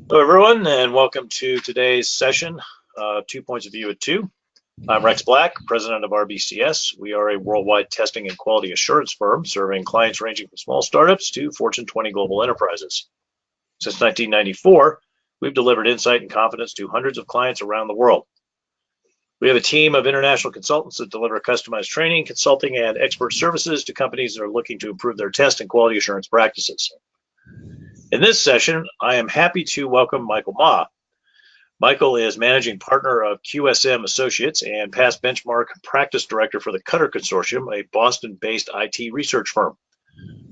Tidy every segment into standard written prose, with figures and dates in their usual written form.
Hello, everyone, and welcome to today's session, 2 Points of View at 2. I'm Rex Black, president of RBCS. We are a worldwide testing and quality assurance firm serving clients ranging from small startups to Fortune 20 global enterprises. Since 1994, we've delivered insight and confidence to hundreds of clients around the world. We have a team of international consultants that deliver customized training, consulting, and expert services to companies that are looking to improve their test and quality assurance practices. In this session, I am happy to welcome Michael Mah. Michael is managing partner of QSM Associates and past benchmark practice director for the Cutter Consortium, a Boston-based IT research firm.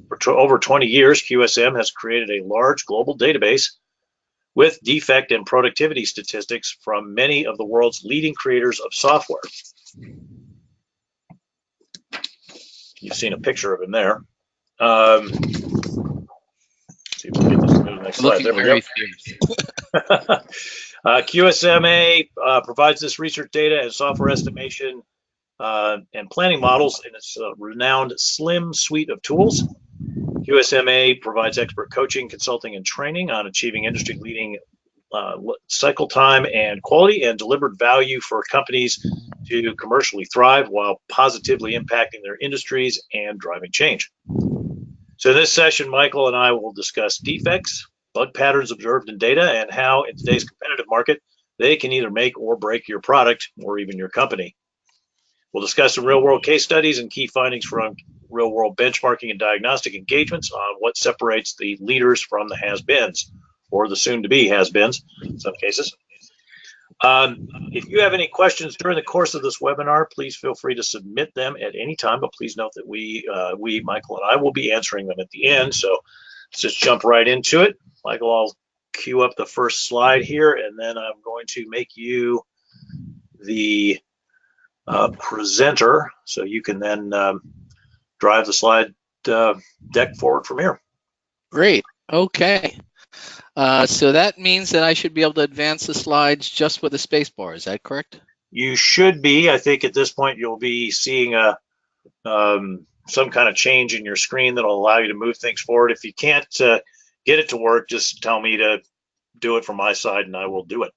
For over 20 years, QSM has created a large global database with defect and productivity statistics from many of the world's leading creators of software. You've seen a picture of him there. See if we can get this to the next slide. There we go. QSMA provides this research data and software estimation and planning models in its renowned SLIM suite of tools. QSMA provides expert coaching, consulting, and training on achieving industry-leading cycle time and quality and delivered value for companies to commercially thrive while positively impacting their industries and driving change. So in this session, Michael and I will discuss defects, bug patterns observed in data, and how in today's competitive market, they can either make or break your product or even your company. We'll discuss some real-world case studies and key findings from real-world benchmarking and diagnostic engagements on what separates the leaders from the has-beens, or the soon-to-be has-beens in some cases. If you have any questions during the course of this webinar, please feel free to submit them at any time, but please note that we, Michael and I, will be answering them at the end. So let's just jump right into it. Michael, I'll cue up the first slide here, and then I'm going to make you the presenter, so you can then drive the slide deck forward from here. Great. Okay. So that means that I should be able to advance the slides just with the space bar. Is that correct? You should be. I think at this point you'll be seeing some kind of change in your screen that'll allow you to move things forward. If you can't get it to work, just tell me to do it from my side and I will do it.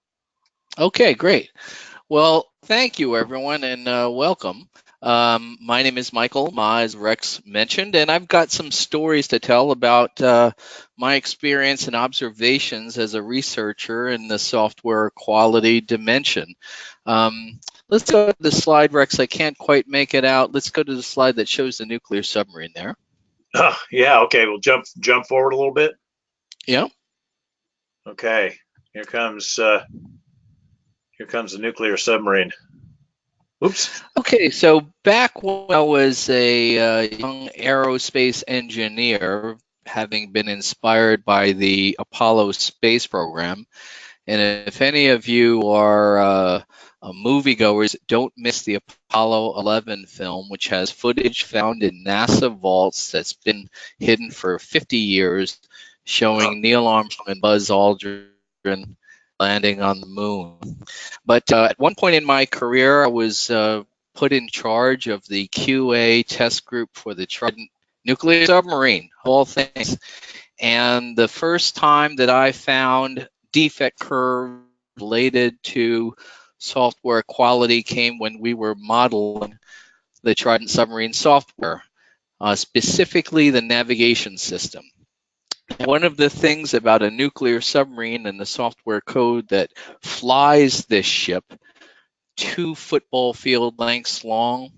Okay, great. Well, thank you, everyone, and welcome. My name is Michael Mah, as Rex mentioned, and I've got some stories to tell about my experience and observations as a researcher in the software quality dimension. Let's go to the slide, Rex. I can't quite make it out. Let's go to the slide that shows the nuclear submarine there. Yeah, okay, we'll jump forward a little bit. Yeah. Okay, here comes the nuclear submarine. Oops. Okay, so back when I was a young aerospace engineer, having been inspired by the Apollo space program, and if any of you are moviegoers, don't miss the Apollo 11 film, which has footage found in NASA vaults that's been hidden for 50 years, showing Neil Armstrong and Buzz Aldrin landing on the moon. But at one point in my career, I was put in charge of the QA test group for the Trident nuclear submarine, of all things. And the first time that I found defect curve related to software quality came when we were modeling the Trident submarine software, specifically the navigation system. One of the things about a nuclear submarine and the software code that flies this ship, 2 football field lengths long,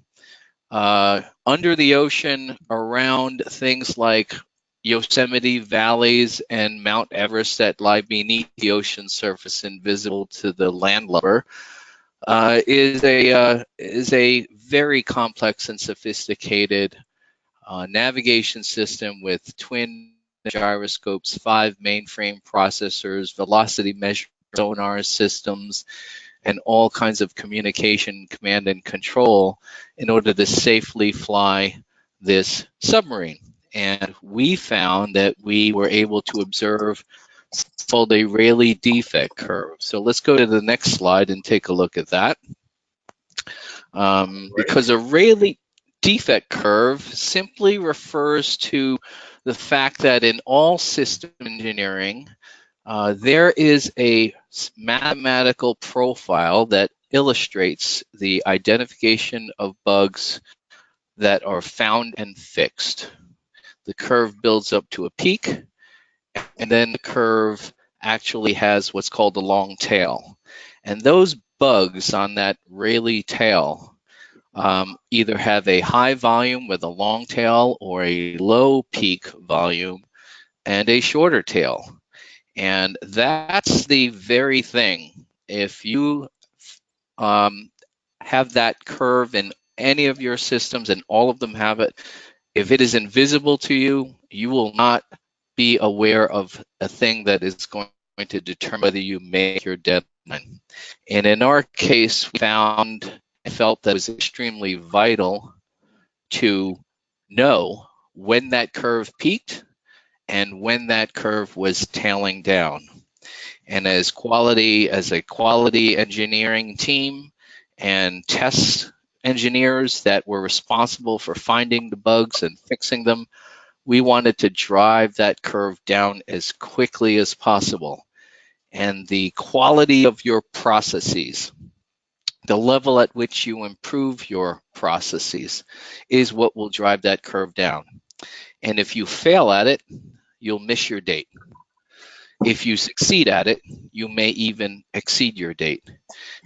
under the ocean around things like Yosemite valleys and Mount Everest that lie beneath the ocean surface, invisible to the landlubber, is a very complex and sophisticated navigation system with twin gyroscopes, 5 mainframe processors, velocity measure sonar systems, and all kinds of communication, command, and control in order to safely fly this submarine. And we found that we were able to observe what's called a Rayleigh defect curve. So let's go to the next slide and take a look at that. Because a Rayleigh defect curve simply refers to the fact that in all system engineering, There is a mathematical profile that illustrates the identification of bugs that are found and fixed. The curve builds up to a peak, and then the curve actually has what's called a long tail. And those bugs on that Rayleigh tail either have a high volume with a long tail or a low peak volume and a shorter tail. And that's the very thing. If you have that curve in any of your systems, and all of them have it, if it is invisible to you, you will not be aware of a thing that is going to determine whether you make your deadline. And in our case, we found and felt that it was extremely vital to know when that curve peaked and when that curve was tailing down. And as a quality engineering team and test engineers that were responsible for finding the bugs and fixing them, we wanted to drive that curve down as quickly as possible. And the quality of your processes, the level at which you improve your processes, is what will drive that curve down. And if you fail at it, you'll miss your date. If you succeed at it, you may even exceed your date.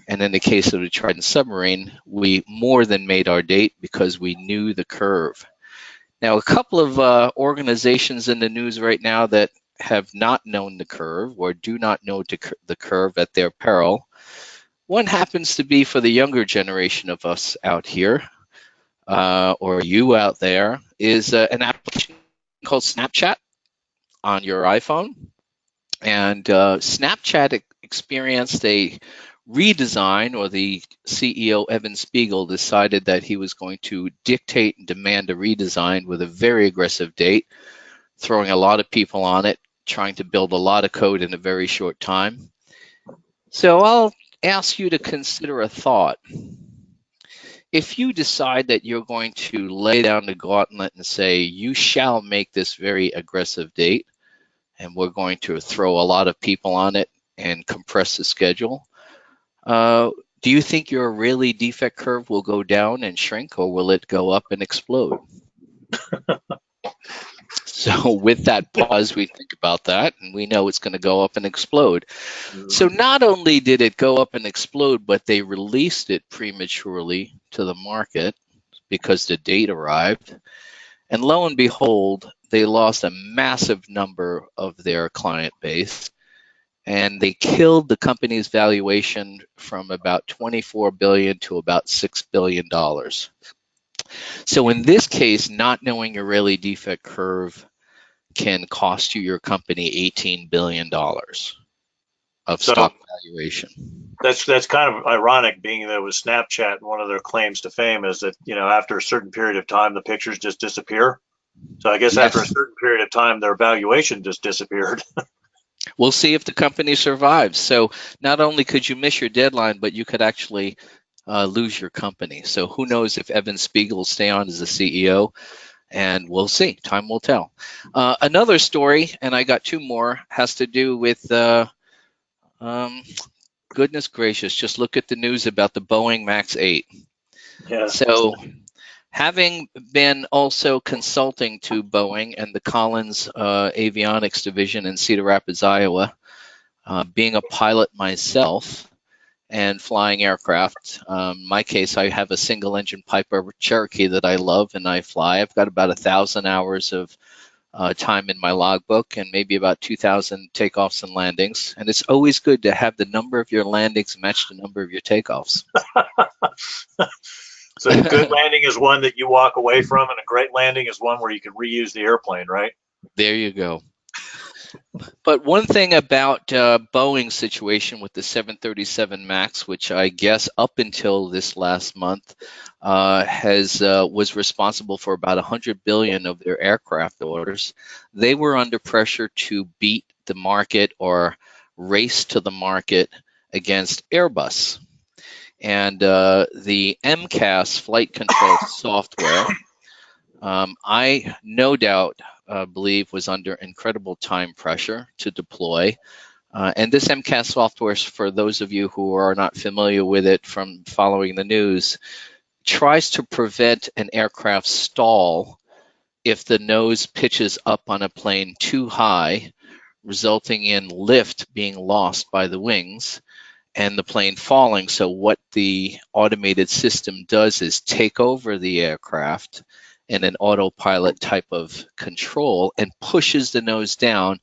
And in the case of the Trident submarine, we more than made our date because we knew the curve. Now, a couple of organizations in the news right now that have not known the curve or do not know the curve at their peril. One happens to be for the younger generation of us out here, or you out there, is an application called Snapchat on your iPhone. And Snapchat experienced a redesign, or the CEO, Evan Spiegel, decided that he was going to dictate and demand a redesign with a very aggressive date, throwing a lot of people on it, trying to build a lot of code in a very short time. So I'll ask you to consider a thought. If you decide that you're going to lay down the gauntlet and say, you shall make this very aggressive date, and we're going to throw a lot of people on it and compress the schedule, do you think your Rayleigh defect curve will go down and shrink, or will it go up and explode? So with that pause, we think about that, and we know it's going to go up and explode. So not only did it go up and explode, but they released it prematurely to the market because the date arrived. And lo and behold, they lost a massive number of their client base, and they killed the company's valuation from about $24 billion to about $6 billion. So in this case, not knowing your Rayleigh defect curve can cost you your company $18 billion of stock valuation. That's kind of ironic, being that it was Snapchat. One of their claims to fame is that, after a certain period of time, the pictures just disappear. So I guess Yes. After a certain period of time, their valuation just disappeared. We'll see if the company survives. So not only could you miss your deadline, but you could actually lose your company. So who knows if Evan Spiegel will stay on as the CEO, and we'll see. Time will tell. Another story, and I got two more, has to do with, goodness gracious, just look at the news about the Boeing MAX 8. Yeah. So having been also consulting to Boeing and the Collins Avionics division in Cedar Rapids, Iowa, being a pilot myself and flying aircraft. In my case, I have a single engine Piper Cherokee that I love and I fly. I've got about 1,000 hours of time in my logbook and maybe about 2,000 takeoffs and landings. And it's always good to have the number of your landings match the number of your takeoffs. So a good landing is one that you walk away from, and a great landing is one where you can reuse the airplane, right? There you go. But one thing about Boeing's situation with the 737 MAX, which I guess up until this last month was responsible for about 100 billion of their aircraft orders, they were under pressure to beat the market or race to the market against Airbus. And the MCAS flight control software, I no doubt believe was under incredible time pressure to deploy. And this MCAS software, for those of you who are not familiar with it from following the news, tries to prevent an aircraft stall if the nose pitches up on a plane too high, resulting in lift being lost by the wings and the plane falling. So what the automated system does is take over the aircraft in an autopilot type of control and pushes the nose down.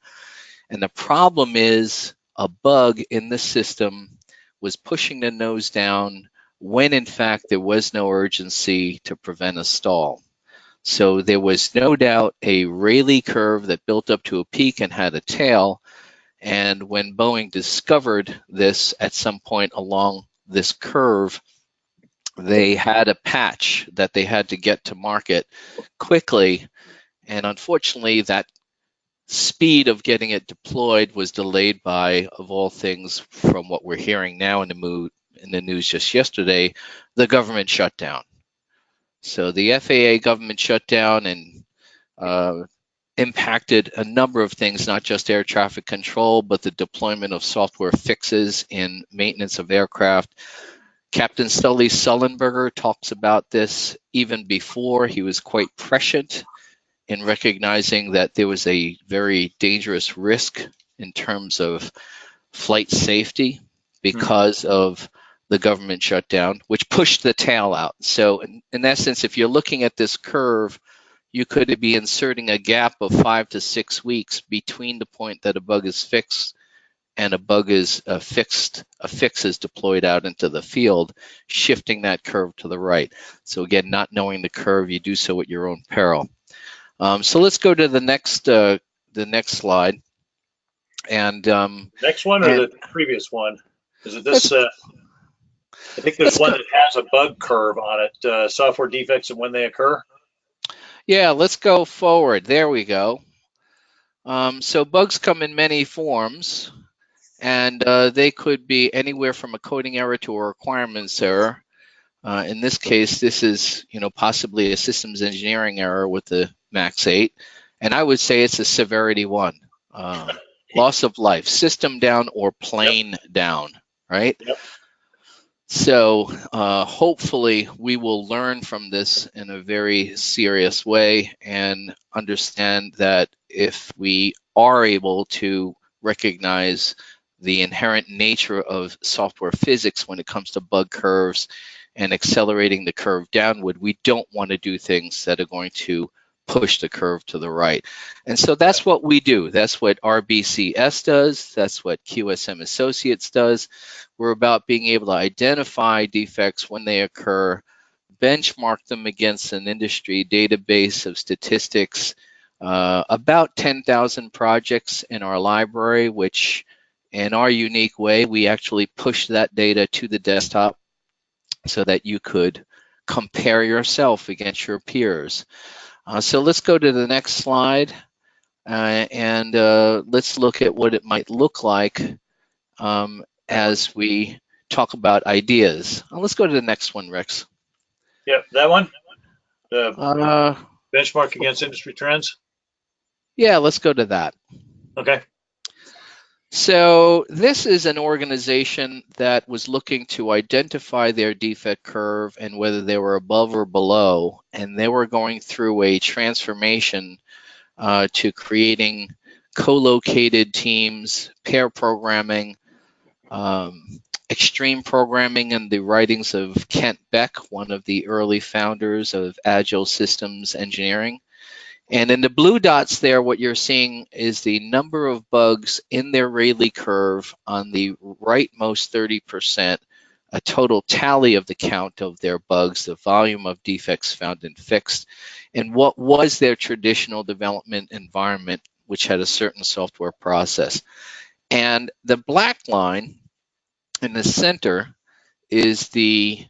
And the problem is a bug in the system was pushing the nose down when in fact there was no urgency to prevent a stall. So there was no doubt a Rayleigh curve that built up to a peak and had a tail. And when Boeing discovered this at some point along this curve, they had a patch that they had to get to market quickly. And unfortunately, that speed of getting it deployed was delayed by, of all things, from what we're hearing now in the news just yesterday, the government shutdown. So the FAA government shutdown and impacted a number of things, not just air traffic control, but the deployment of software fixes in maintenance of aircraft. Captain Sully Sullenberger talks about this even before. He was quite prescient in recognizing that there was a very dangerous risk in terms of flight safety because of the government shutdown, which pushed the tail out. So in essence, if you're looking at this curve, you could be inserting a gap of 5 to 6 weeks between the point that a bug is fixed and a bug is a fix is deployed out into the field, shifting that curve to the right. So again, not knowing the curve, you do so at your own peril. So let's go to the next slide. And next one or the previous one? Is it this? I think there's one that has a bug curve on it. Software defects and when they occur. Yeah, let's go forward. There we go. So bugs come in many forms, and they could be anywhere from a coding error to a requirements error. In this case, this is possibly a systems engineering error with the MAX 8, and I would say it's a severity 1. Loss of life, system down or plane down, right? Yep. So hopefully we will learn from this in a very serious way and understand that if we are able to recognize the inherent nature of software physics when it comes to bug curves and accelerating the curve downward, we don't want to do things that are going to push the curve to the right. And so that's what we do. That's what RBCS does. That's what QSM Associates does. We're about being able to identify defects when they occur, benchmark them against an industry database of statistics, about 10,000 projects in our library, which in our unique way, we actually push that data to the desktop so that you could compare yourself against your peers. So let's go to the next slide and let's look at what it might look like as we talk about ideas. Let's go to the next one, Rex. Yep, that one? The benchmark against industry trends? Yeah, let's go to that. Okay. So this is an organization that was looking to identify their defect curve and whether they were above or below, and they were going through a transformation to creating co-located teams, pair programming, extreme programming, and the writings of Kent Beck, one of the early founders of Agile Systems Engineering. And in the blue dots there, what you're seeing is the number of bugs in their Rayleigh curve on the rightmost 30%, a total tally of the count of their bugs, the volume of defects found and fixed, and what was their traditional development environment, which had a certain software process. And the black line in the center is the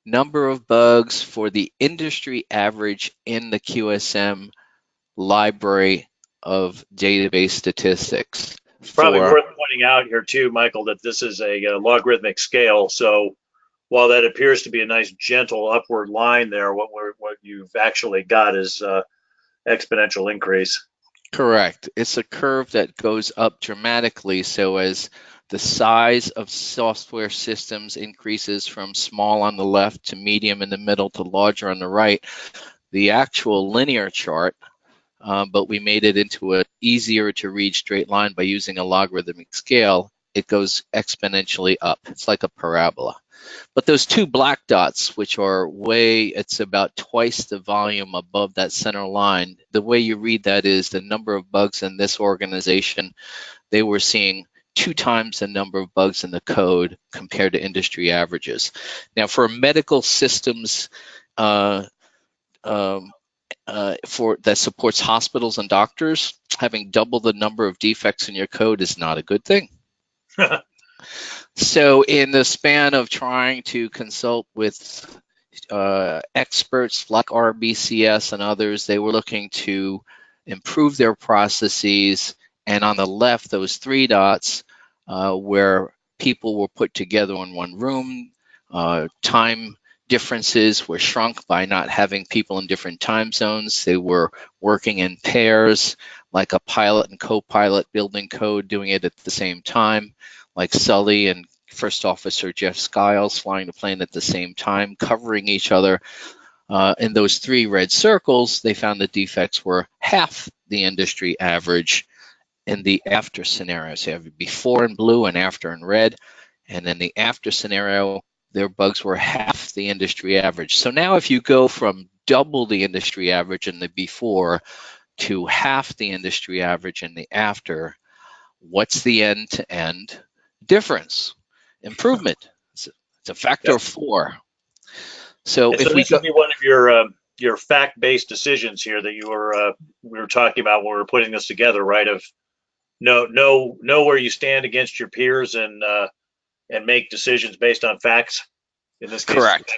number of bugs for the industry average in the QSM library of database statistics. It's probably worth pointing out here too, Michael, that this is a logarithmic scale. So while that appears to be a nice gentle upward line there, what you've actually got is exponential increase. Correct. It's a curve that goes up dramatically. So as the size of software systems increases from small on the left to medium in the middle to larger on the right, the actual linear chart, but we made it into an easier to read straight line by using a logarithmic scale, it goes exponentially up. It's like a parabola. But those two black dots, which are it's about twice the volume above that center line, the way you read that is the number of bugs in this organization, they were seeing 2 times the number of bugs in the code compared to industry averages. Now, for medical systems that supports hospitals and doctors, having double the number of defects in your code is not a good thing. So in the span of trying to consult with experts like RBCS and others, they were looking to improve their processes. And on the left, those 3 dots where people were put together in one room, time differences were shrunk by not having people in different time zones. They were working in pairs, like a pilot and co-pilot building code, doing it at the same time, like Sully and First Officer Jeff Skiles flying the plane at the same time, covering each other. In those 3 red circles, they found the defects were half the industry average in the after scenario. So you have before in blue and after in red. And then the after scenario, their bugs were half the industry average. So now if you go from double the industry average in the before to half the industry average in the after, what's the end-to-end difference? Improvement. It's a factor of 4. So if this would be one of your fact-based decisions here that we were talking about when we were putting this together, right? Of know where you stand against your peers and make decisions based on facts. In this case, correct.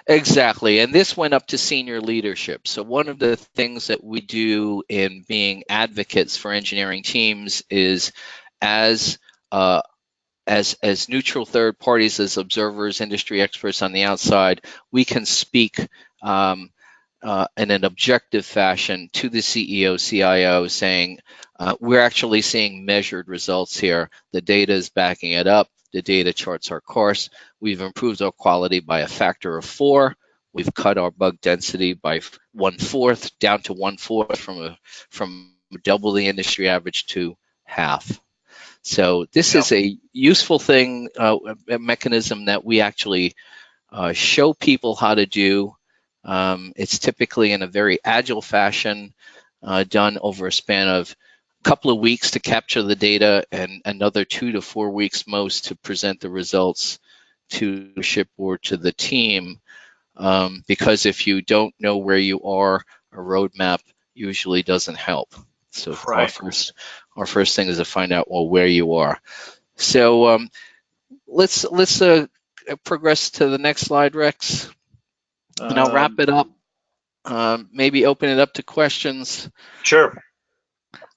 Exactly. And this went up to senior leadership. So one of the things that we do in being advocates for engineering teams is as neutral third parties, as observers, industry experts on the outside, we can speak in an objective fashion to the CEO, CIO, saying, we're actually seeing measured results here. The data is backing it up. The data charts our course. We've improved our quality by a factor of 4. We've cut our bug density by 1/4, down to 1/4 from double the industry average to half. So this is a useful thing, a mechanism that we actually show people how to do. It's typically in a very agile fashion, done over a span of a couple of weeks to capture the data and another 2 to 4 weeks most to present the results to the ship or to the team. Because if you don't know where you are, a roadmap usually doesn't help. So right. Our first thing is to find out where you are. So let's progress to the next slide, Rex, and I'll wrap it up. Maybe open it up to questions. Sure.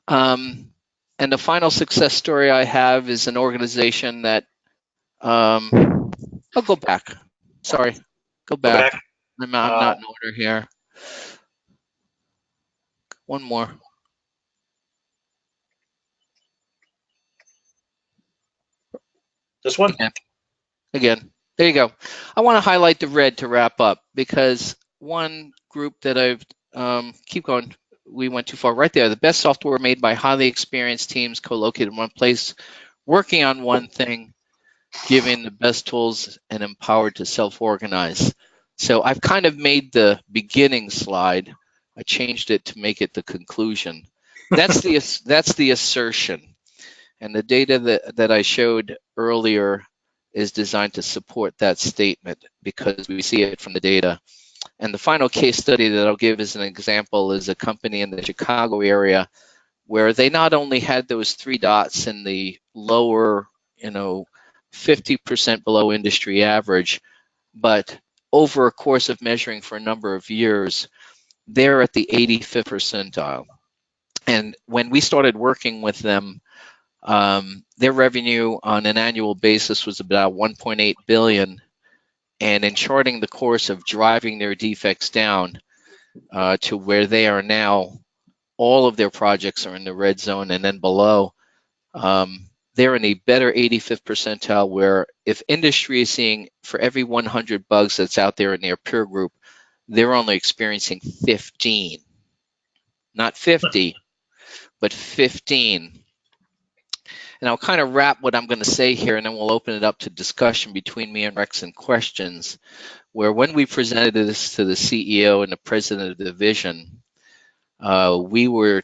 And the final success story I have is an organization that I'll go back. Sorry, go back. I'm not in order here. One more. This one? Again. There you go. I want to highlight the red to wrap up because one group that I've, keep going, we went too far right there. The best software made by highly experienced teams co-located in one place, working on one thing, giving the best tools and empowered to self-organize. So I've kind of made the beginning slide. I changed it to make it the conclusion. That's the assertion. And the data that I showed earlier is designed to support that statement because we see it from the data. And the final case study that I'll give as an example is a company in the Chicago area where they not only had those 3 dots in the lower, 50% below industry average, but over a course of measuring for a number of years, they're at the 85th percentile. And when we started working with them, their revenue on an annual basis was about 1.8 billion, and in charting the course of driving their defects down to where they are now, all of their projects are in the red zone, and then below, they're in a better 85th percentile, where if industry is seeing for every 100 bugs that's out there in their peer group, they're only experiencing 15, not 50, but 15. And I'll kind of wrap what I'm going to say here, and then we'll open it up to discussion between me and Rex and questions, where when we presented this to the CEO and the president of the division, we were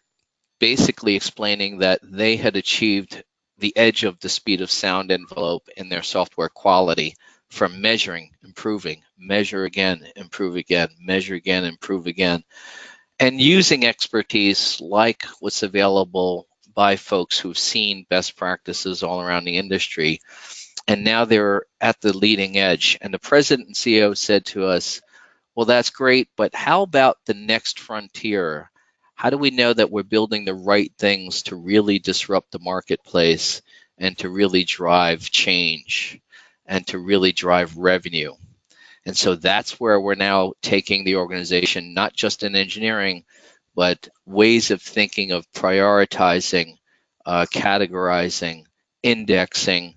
basically explaining that they had achieved the edge of the speed of sound envelope in their software quality from measuring, improving, measure again, improve again, measure again, improve again, and using expertise like what's available by folks who've seen best practices all around the industry. And now they're at the leading edge. And the president and CEO said to us, well, that's great, but how about the next frontier? How do we know that we're building the right things to really disrupt the marketplace and to really drive change and to really drive revenue? And so that's where we're now taking the organization, not just in engineering, but ways of thinking of prioritizing, categorizing, indexing,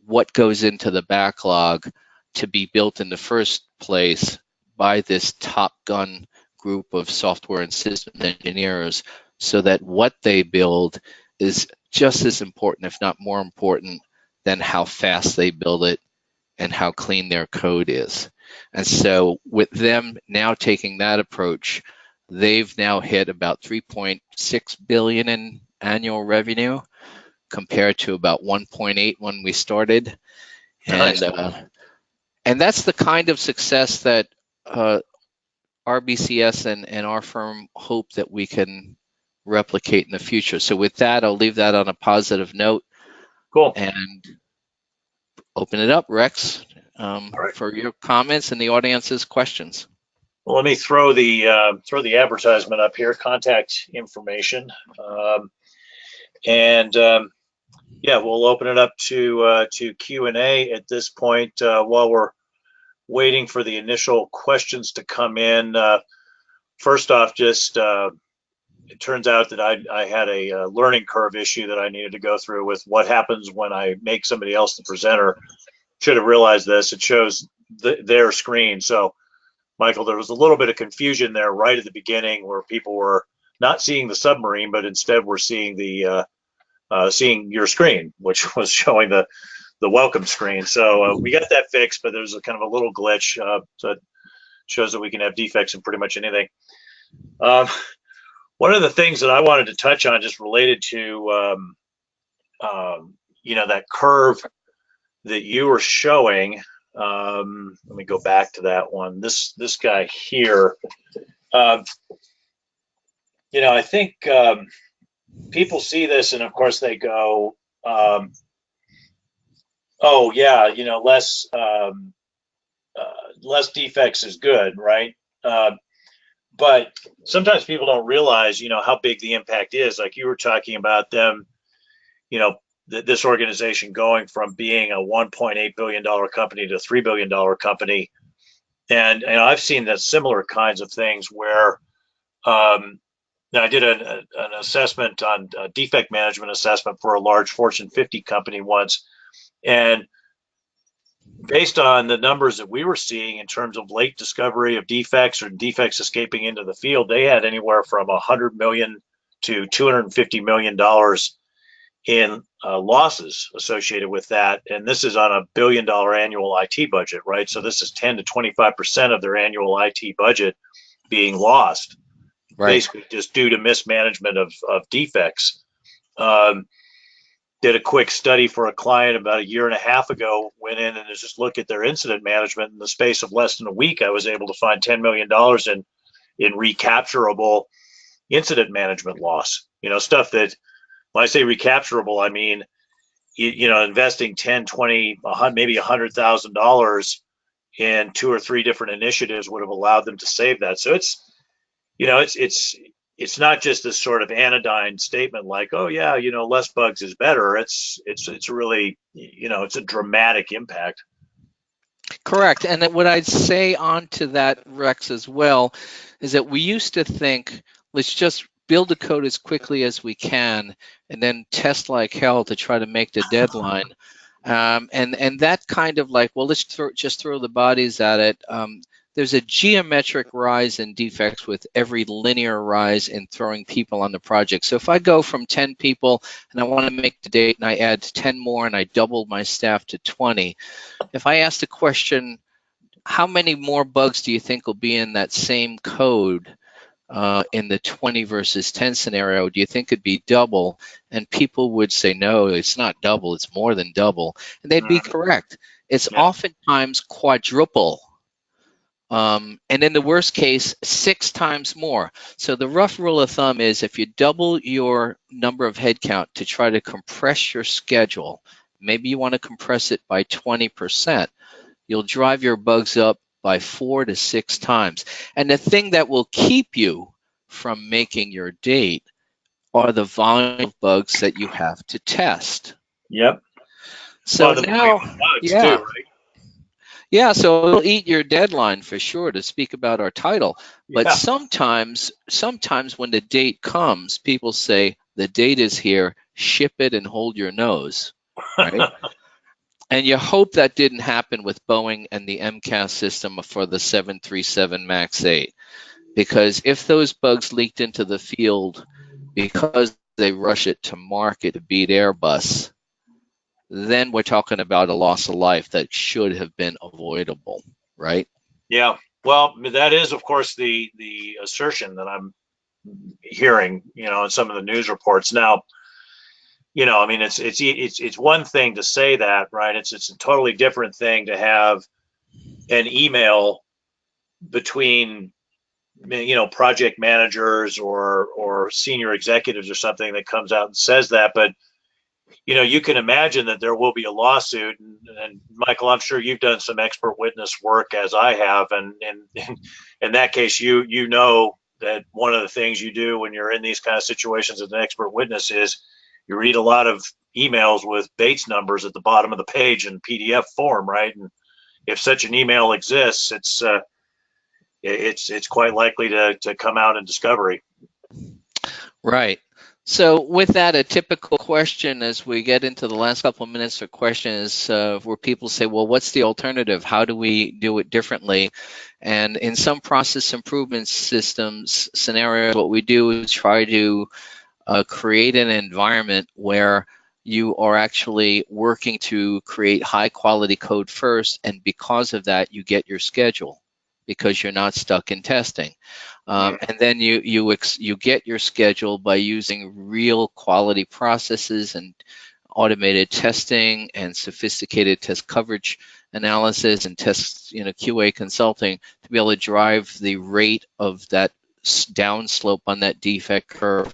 what goes into the backlog to be built in the first place by this top gun group of software and systems engineers, so that what they build is just as important, if not more important, than how fast they build it and how clean their code is. And so with them now taking that approach, they've now hit about 3.6 billion in annual revenue compared to about 1.8 when we started. Nice. And that's the kind of success that RBCS and our firm hope that we can replicate in the future. So with that, I'll leave that on a positive note. Cool. And open it up, Rex, right. for your comments and the audience's questions. Well, let me throw the advertisement up here, contact information, yeah, we'll open it up to Q&A at this point while we're waiting for the initial questions to come in. First off, just it turns out that I had a learning curve issue that I needed to go through with what happens when I make somebody else the presenter. Should have realized this. It shows their screen. So, Michael, there was a little bit of confusion there right at the beginning where people were not seeing the submarine, but instead were seeing seeing your screen, which was showing the welcome screen. So we got that fixed, but there's a kind of a little glitch. So it shows that we can have defects in pretty much anything. One of the things that I wanted to touch on, just related to that curve that you were showing. Let me go back to that one. This guy here. I think people see this, and of course they go, "Oh yeah, less defects is good, right?" But sometimes people don't realize, how big the impact is. Like you were talking about them, this organization going from being a $1.8 billion company to a $3 billion company. And I've seen that similar kinds of things where I did an assessment on a defect management assessment for a large Fortune 50 company once. And based on the numbers that we were seeing in terms of late discovery of defects or defects escaping into the field, they had anywhere from $100 million to $250 million in losses associated with that. And this is on a $1 billion annual IT budget, right? So this is 10 to 25% of their annual IT budget being lost, right, basically just due to mismanagement of defects. Did a quick study for a client about a year and a half ago, went in and just looked at their incident management. In the space of less than a week, I was able to find $10 million in recapturable incident management loss. Stuff that, when I say recapturable, I mean, investing 10, 20, maybe $100,000 in 2 or 3 different initiatives would have allowed them to save that. So it's not just this sort of anodyne statement like, oh yeah, less bugs is better. It's really, it's a dramatic impact. Correct. And what I'd say on to that, Rex, as well, is that we used to think, let's just build the code as quickly as we can, and then test like hell to try to make the deadline. And that kind of like, well, let's just throw the bodies at it. There's a geometric rise in defects with every linear rise in throwing people on the project. So if I go from 10 people and I want to make the date and I add 10 more and I double my staff to 20, if I ask the question, how many more bugs do you think will be in that same code in the 20 versus 10 scenario? Do you think it'd be double? And people would say, no, it's not double, it's more than double. And they'd be correct. It's oftentimes quadruple. And in the worst case, 6 times more. So the rough rule of thumb is if you double your number of headcount to try to compress your schedule, maybe you want to compress it by 20%, you'll drive your bugs up by 4 to 6 times. And the thing that will keep you from making your date are the volume of bugs that you have to test. Yep. So now, bugs too, right? Yeah, so it'll eat your deadline for sure, to speak about our title. But sometimes when the date comes, people say, the date is here, ship it and hold your nose, right? And you hope that didn't happen with Boeing and the MCAS system for the 737 MAX 8. Because if those bugs leaked into the field because they rush it to market to beat Airbus, then we're talking about a loss of life that should have been avoidable, right? Yeah. Well, that is, of course, the assertion that I'm hearing, in some of the news reports. Now, I mean, it's one thing to say that, right? It's a totally different thing to have an email between, project managers or senior executives or something that comes out and says that. But you can imagine that there will be a lawsuit, and Michael, I'm sure you've done some expert witness work as I have, and in that case, you know that one of the things you do when you're in these kind of situations as an expert witness is you read a lot of emails with Bates numbers at the bottom of the page in PDF form, right? And if such an email exists, it's quite likely to come out in discovery. Right. So with that, a typical question as we get into the last couple of minutes of questions where people say, well, what's the alternative? How do we do it differently? And in some process improvement systems scenarios, what we do is try to create an environment where you are actually working to create high quality code first. And because of that, you get your schedule because you're not stuck in testing. And then you get your schedule by using real quality processes and automated testing and sophisticated test coverage analysis and test, QA consulting to be able to drive the rate of that downslope on that defect curve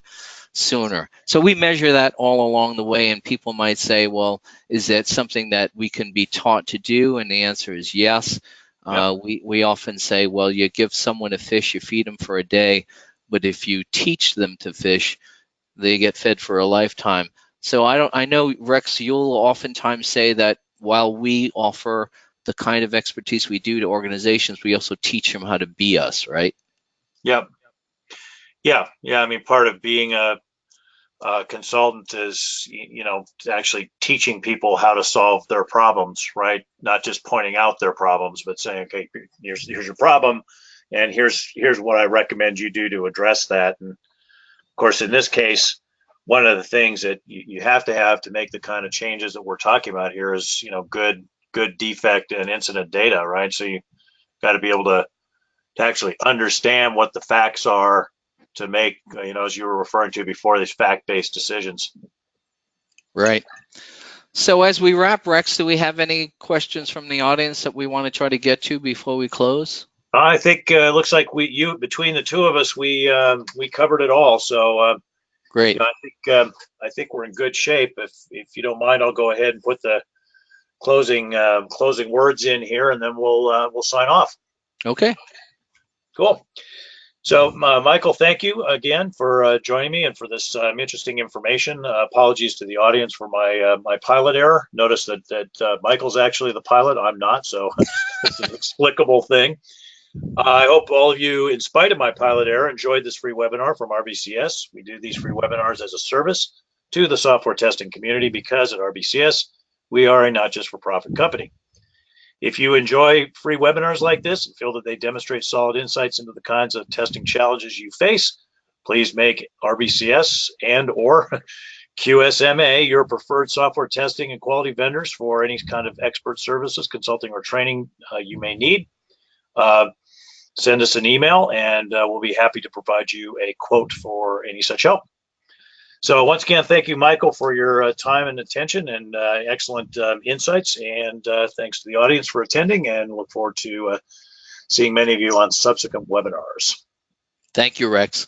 sooner. So we measure that all along the way, and people might say, well, is that something that we can be taught to do? And the answer is yes. We often say, well, you give someone a fish, you feed them for a day, but if you teach them to fish, they get fed for a lifetime. So I know, Rex, you'll oftentimes say that while we offer the kind of expertise we do to organizations, we also teach them how to be us, right? Yep. Yeah. I mean, part of being a consultant is, actually teaching people how to solve their problems, right? Not just pointing out their problems, but saying, okay, here's your problem, and here's what I recommend you do to address that. And of course, in this case, one of the things that you have to make the kind of changes that we're talking about here is, good defect and incident data, right? So you got to be able to actually understand what the facts are to make, as you were referring to before, these fact-based decisions. Right. So as we wrap, Rex, do we have any questions from the audience that we want to try to get to before we close? I think it looks like between the two of us, we covered it all. So great. I think we're in good shape. If you don't mind, I'll go ahead and put the closing words in here, and then we'll sign off. Okay. Cool. So, Michael, thank you again for joining me and for this interesting information. Apologies to the audience for my pilot error. Notice that Michael's actually the pilot. I'm not, so it's an explicable thing. I hope all of you, in spite of my pilot error, enjoyed this free webinar from RBCS. We do these free webinars as a service to the software testing community because at RBCS, we are a not just for profit company. If you enjoy free webinars like this and feel that they demonstrate solid insights into the kinds of testing challenges you face, please make RBCS and or QSMA your preferred software testing and quality vendors for any kind of expert services, consulting, or training you may need. Send us an email and we'll be happy to provide you a quote for any such help. So once again, thank you, Michael, for your time and attention and excellent insights. And thanks to the audience for attending, and look forward to seeing many of you on subsequent webinars. Thank you, Rex.